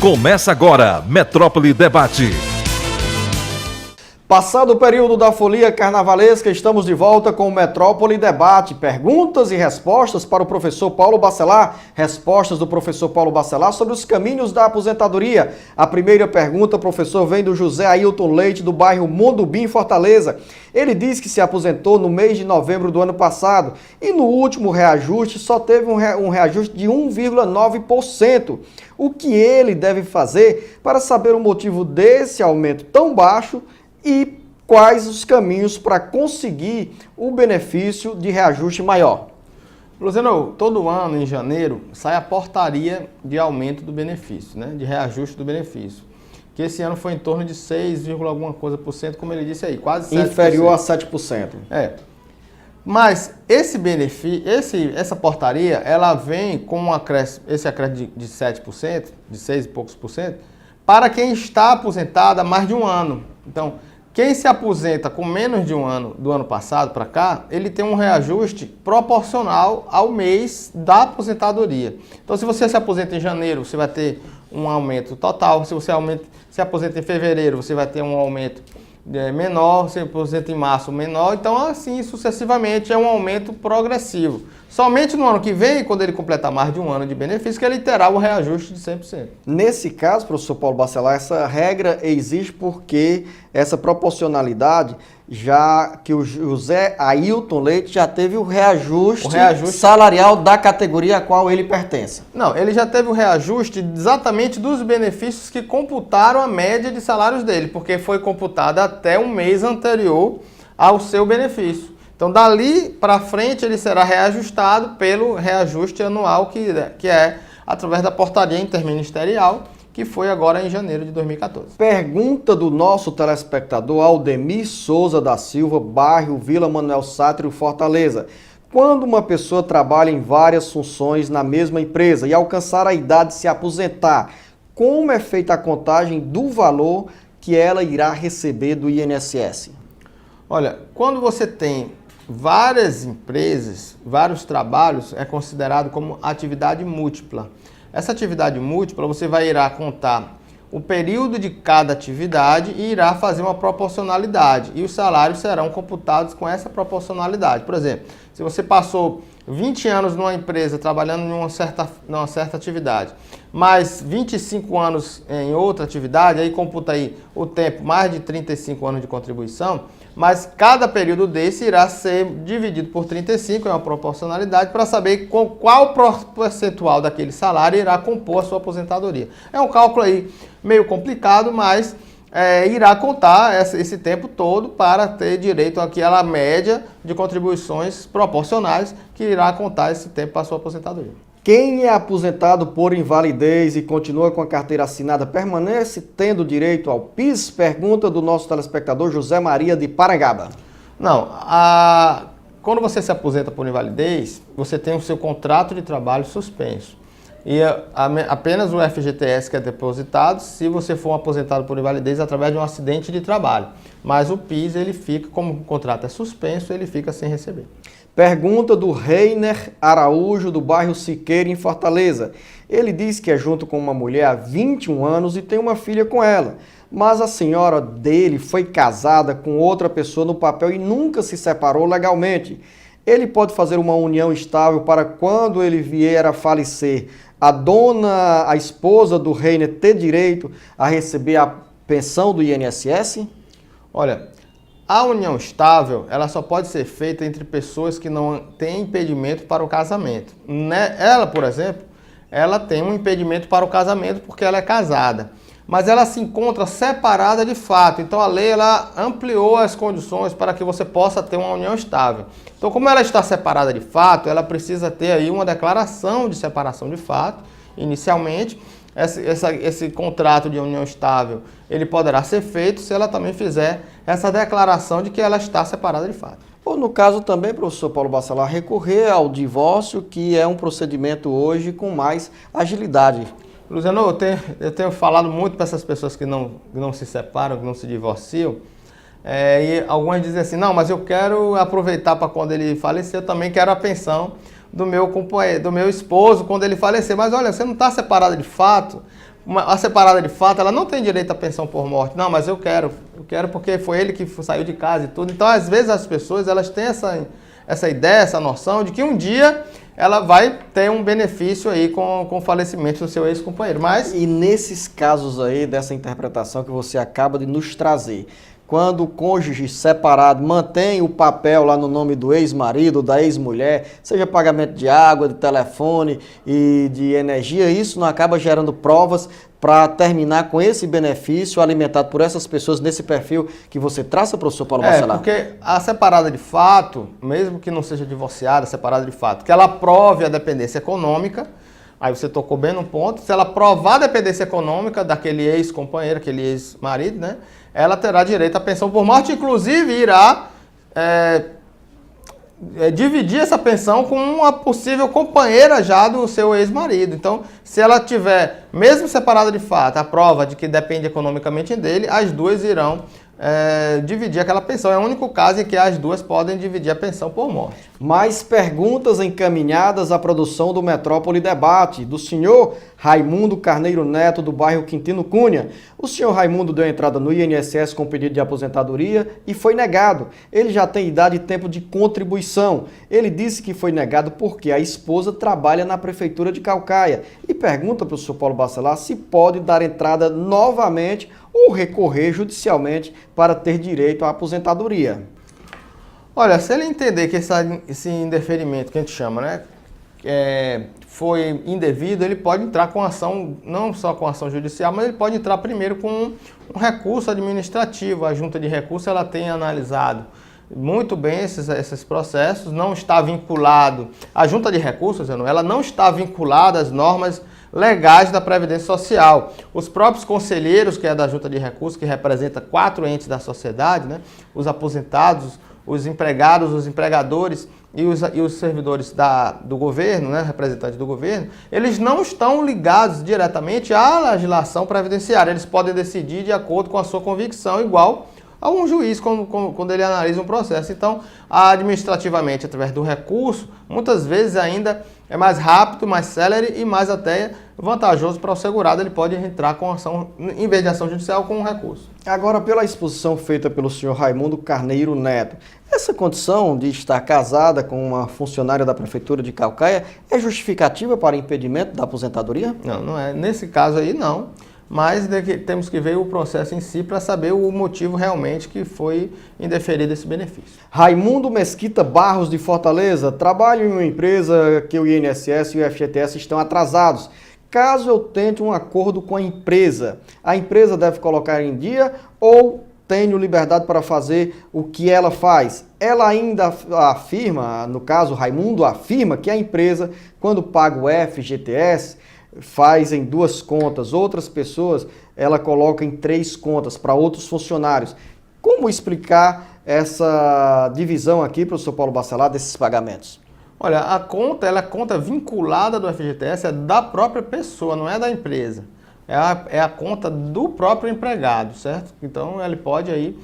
Começa agora, Metrópole Debate. Passado o período da folia carnavalesca, estamos de volta com o Metrópole Debate. Perguntas e respostas para o professor Paulo Bacelar. Respostas do professor Paulo Bacelar sobre os caminhos da aposentadoria. A primeira pergunta, professor, vem do José Ailton Leite, do bairro Mondubim, Fortaleza. Ele diz que se aposentou no mês de novembro do ano passado e no último reajuste só teve um reajuste de 1,9%. O que ele deve fazer para saber o motivo desse aumento tão baixo e quais os caminhos para conseguir o benefício de reajuste maior? Luciano, todo ano, em janeiro, sai a portaria de aumento do benefício, né? De reajuste do benefício. Que esse ano foi em torno de 6, alguma coisa por cento, como ele disse aí, quase 7%. Inferior a 7%. É. Mas esse benefício, essa portaria, ela vem com esse acréscimo de 7%, de 6 e poucos por cento, para quem está aposentado há mais de um ano. Então, quem se aposenta com menos de um ano, do ano passado para cá, ele tem um reajuste proporcional ao mês da aposentadoria. Então, se você se aposenta em janeiro, você vai ter um aumento total. Se você se aposenta em fevereiro, você vai ter um aumento menor. Se aposenta em março, menor. Então, assim, sucessivamente, é um aumento progressivo. Somente no ano que vem, quando ele completar mais de um ano de benefício, que ele terá o reajuste de 100%. Nesse caso, professor Paulo Bacelar, essa regra existe porque essa proporcionalidade, já que o José Ailton Leite já teve o reajuste salarial da categoria a qual ele pertence. Não, ele já teve o reajuste exatamente dos benefícios que computaram a média de salários dele, porque foi computada até um mês anterior ao seu benefício. Então, dali para frente, ele será reajustado pelo reajuste anual, que é através da portaria interministerial, que foi agora em janeiro de 2014. Pergunta do nosso telespectador Aldemir Souza da Silva, bairro Vila Manuel Sátrio, Fortaleza. Quando uma pessoa trabalha em várias funções na mesma empresa e alcançar a idade de se aposentar, como é feita a contagem do valor que ela irá receber do INSS? Olha, quando você tem várias empresas, vários trabalhos, é considerado como atividade múltipla. Essa atividade múltipla, você irá contar o período de cada atividade e irá fazer uma proporcionalidade. E os salários serão computados com essa proporcionalidade. Por exemplo, se você passou 20 anos numa empresa trabalhando numa certa atividade, mais 25 anos em outra atividade, aí computa aí o tempo, mais de 35 anos de contribuição, mas cada período desse irá ser dividido por 35, é uma proporcionalidade, para saber qual percentual daquele salário irá compor a sua aposentadoria. É um cálculo aí meio complicado, mas irá contar esse tempo todo para ter direito àquela média de contribuições proporcionais que irá contar esse tempo para a sua aposentadoria. Quem é aposentado por invalidez e continua com a carteira assinada permanece tendo direito ao PIS? Pergunta do nosso telespectador José Maria de Parangaba. Não, quando você se aposenta por invalidez, você tem o seu contrato de trabalho suspenso. E apenas o FGTS que é depositado se você for aposentado por invalidez através de um acidente de trabalho. Mas o PIS, ele fica, como o contrato é suspenso, ele fica sem receber. Pergunta do Reiner Araújo, do bairro Siqueira, em Fortaleza. Ele diz que é junto com uma mulher há 21 anos e tem uma filha com ela. Mas a senhora dele foi casada com outra pessoa no papel e nunca se separou legalmente. Ele pode fazer uma união estável para quando ele vier a falecer, a esposa do Reiner ter direito a receber a pensão do INSS? Olha, a união estável, ela só pode ser feita entre pessoas que não têm impedimento para o casamento. Ela, por exemplo, ela tem um impedimento para o casamento porque ela é casada, mas ela se encontra separada de fato. Então a lei ela ampliou as condições para que você possa ter uma união estável. Então, como ela está separada de fato, ela precisa ter aí uma declaração de separação de fato, inicialmente. Esse contrato de união estável, ele poderá ser feito se ela também fizer essa declaração de que ela está separada de fato. Ou no caso também, professor Paulo Bacelar, recorrer ao divórcio, que é um procedimento hoje com mais agilidade. Luciano, eu tenho falado muito para essas pessoas que não se separam, que não se divorciam, e algumas dizem assim, não, mas eu quero aproveitar para quando ele falecer, eu também quero a pensão do meu companheiro, do meu esposo quando ele falecer. Mas olha, você não está separado de fato, a separada de fato, ela não tem direito à pensão por morte. Não, mas eu quero porque foi ele que saiu de casa e tudo. Então, às vezes, as pessoas elas têm essa ideia, essa noção de que um dia ela vai ter um benefício aí com o falecimento do seu ex-companheiro. Mas... E nesses casos aí, dessa interpretação que você acaba de nos trazer, quando o cônjuge separado mantém o papel lá no nome do ex-marido, da ex-mulher, seja pagamento de água, de telefone e de energia, isso não acaba gerando provas para terminar com esse benefício alimentado por essas pessoas nesse perfil que você traça, professor Paulo Bacelar? Porque a separada de fato, mesmo que não seja divorciada, separada de fato, que ela prove a dependência econômica, aí você tocou bem no ponto, se ela provar a dependência econômica daquele ex-companheiro, aquele ex-marido, né, ela terá direito à pensão por morte, inclusive irá dividir essa pensão com uma possível companheira já do seu ex-marido. Então, se ela tiver, mesmo separada de fato, a prova de que depende economicamente dele, as duas irão dividir aquela pensão. É o único caso em que as duas podem dividir a pensão por morte. Mais perguntas encaminhadas à produção do Metrópole Debate, do senhor Raimundo Carneiro Neto, do bairro Quintino Cunha. O senhor Raimundo deu entrada no INSS com pedido de aposentadoria e foi negado. Ele já tem idade e tempo de contribuição. Ele disse que foi negado porque a esposa trabalha na Prefeitura de Caucaia e pergunta para o senhor Paulo Bacelar se pode dar entrada novamente ou recorrer judicialmente para ter direito à aposentadoria. Olha, se ele entender que esse indeferimento que a gente chama, né, foi indevido, ele pode entrar com ação, não só com ação judicial, mas ele pode entrar primeiro com um recurso administrativo. A Junta de Recursos ela tem analisado muito bem esses processos, não está vinculado, a Junta de Recursos, ela não está vinculada às normas legais da Previdência Social. Os próprios conselheiros, que é da Junta de Recursos, que representa 4 entes da sociedade, né, os aposentados, os empregados, os empregadores e os servidores do governo, né, representantes do governo, eles não estão ligados diretamente à legislação previdenciária. Eles podem decidir de acordo com a sua convicção, igual a um juiz quando ele analisa um processo. Então, administrativamente, através do recurso, muitas vezes ainda é mais rápido, mais célere e mais até vantajoso para o segurado. Ele pode entrar com ação, em vez de ação judicial, com um recurso. Agora, pela exposição feita pelo senhor Raimundo Carneiro Neto, essa condição de estar casada com uma funcionária da Prefeitura de Caucaia é justificativa para impedimento da aposentadoria? Não, não é. Nesse caso aí, não. Mas temos que ver o processo em si para saber o motivo realmente que foi indeferido esse benefício. Raimundo Mesquita Barros, de Fortaleza, trabalho em uma empresa que o INSS e o FGTS estão atrasados. Caso eu tente um acordo com a empresa deve colocar em dia ou tenho liberdade para fazer o que ela faz? Ela ainda afirma, no caso Raimundo afirma que a empresa, quando paga o FGTS, faz em 2 contas, outras pessoas ela coloca em 3 contas para outros funcionários. Como explicar essa divisão aqui, professor Paulo Bacelar, desses pagamentos? Olha, a conta, ela é conta vinculada do FGTS, é da própria pessoa, não é da empresa. É a conta do próprio empregado, certo? Então ele pode aí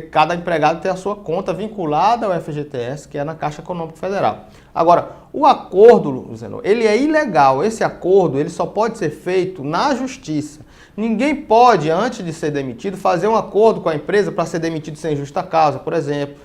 cada empregado ter a sua conta vinculada ao FGTS, que é na Caixa Econômica Federal. Agora, o acordo, Luciano, ele é ilegal. Esse acordo ele só pode ser feito na justiça. Ninguém pode, antes de ser demitido, fazer um acordo com a empresa para ser demitido sem justa causa, por exemplo,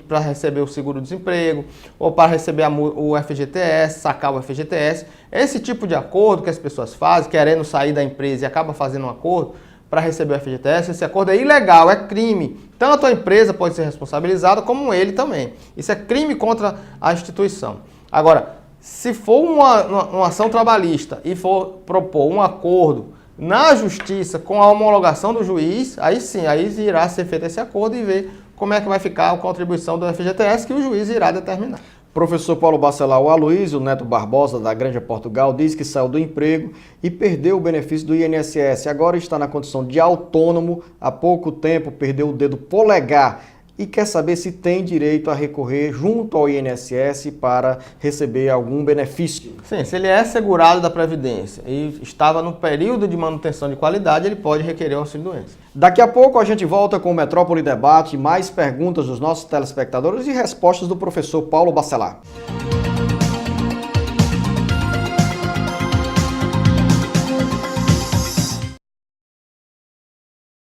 para receber o seguro-desemprego, ou para receber o FGTS, sacar o FGTS. Esse tipo de acordo que as pessoas fazem, querendo sair da empresa e acabam fazendo um acordo para receber o FGTS, esse acordo é ilegal, é crime. Tanto a empresa pode ser responsabilizada, como ele também. Isso é crime contra a instituição. Agora, se for uma ação trabalhista e for propor um acordo na justiça com a homologação do juiz, aí sim, aí irá ser feito esse acordo e ver como é que vai ficar a contribuição do FGTS que o juiz irá determinar. Professor Paulo Bacelar, o Aloysio Neto Barbosa, da Granja Portugal, diz que saiu do emprego e perdeu o benefício do INSS. Agora está na condição de autônomo, há pouco tempo perdeu o dedo polegar e quer saber se tem direito a recorrer junto ao INSS para receber algum benefício. Sim, se ele é segurado da Previdência e estava no período de manutenção de qualidade, ele pode requerer o auxílio-doença. Daqui a pouco a gente volta com o Metrópole Debate, mais perguntas dos nossos telespectadores e respostas do professor Paulo Bacelar.